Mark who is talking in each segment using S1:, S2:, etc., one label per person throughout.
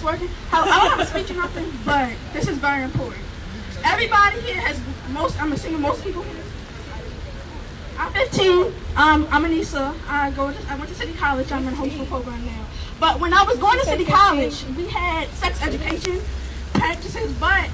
S1: it's working. I don't have a speech or nothing, but this is very important. Everybody here has I'm assuming most people here. I'm 15. I'm Anisa. I went to City College. I'm in a homeschool program now. But when I was going to City College, we had sex education practices, but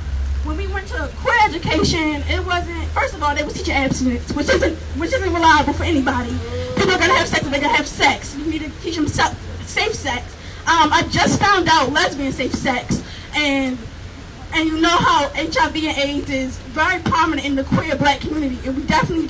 S1: when we went to queer education, it wasn't. First of all, they was teaching abstinence, which isn't reliable for anybody. People are gonna have sex, they're gonna have sex. You need to teach them safe sex. I just found out lesbian safe sex, and you know how HIV and AIDS is very prominent in the queer black community, and we definitely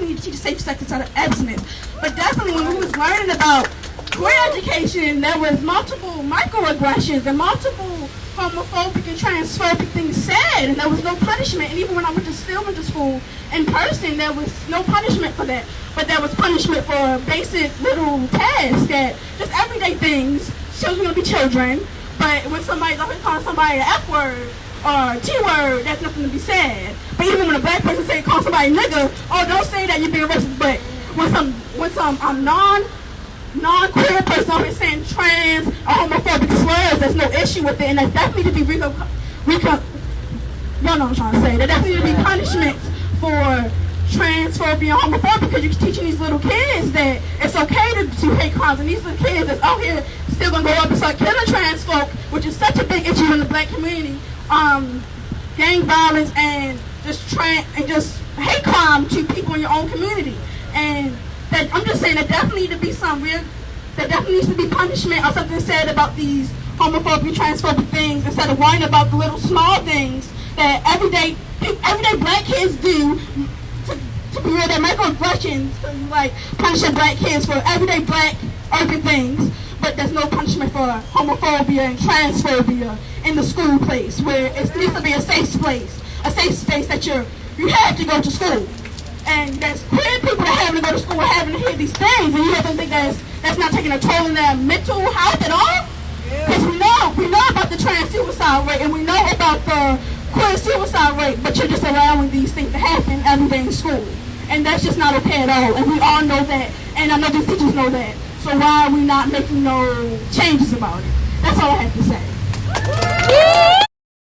S1: need to teach safe sex instead of abstinence. But definitely when we was learning about queer education, there was multiple microaggressions and multiple homophobic and transphobic things said, and there was no punishment. And even when I still went to school in person, there was no punishment for that. But there was punishment for basic little tasks, that just everyday things. Children will be children, but when somebody's up here calling somebody an F word or T word, that's nothing to be said. But even when a black person call somebody nigga, oh, don't say that, you're being racist. But when some non-queer person over here saying trans or homophobic slurs, there's no issue with it, and that's definitely to be y'all know what I'm trying to say. There definitely to be punishment for transphobia and homophobia, because you're teaching these little kids that it's okay to do hate crimes, and these little kids that's out here still gonna go up and start killing trans folk, which is such a big issue in the black community. Gang violence and just hate crime to people in your own community, and that I'm just saying that definitely need to be there definitely needs to be punishment or something said about these homophobic, transphobic things, instead of worrying about the little small things that everyday black kids do to be real, that microaggressions, like punishing black kids for everyday black urban things, but there's no punishment for homophobia and transphobia in the school place, where it needs to be a safe space that you have to go to school. And there's queer people that having to go to school and having to hear these things, and you have to think that's not taking a toll in their mental health at all? Because we know about the trans suicide rate, and we know about the queer suicide rate, but you're just allowing these things to happen every day in school. And that's just not okay at all, and we all know that, and I know these teachers know that. So why are we not making no changes about it? That's all I have to say.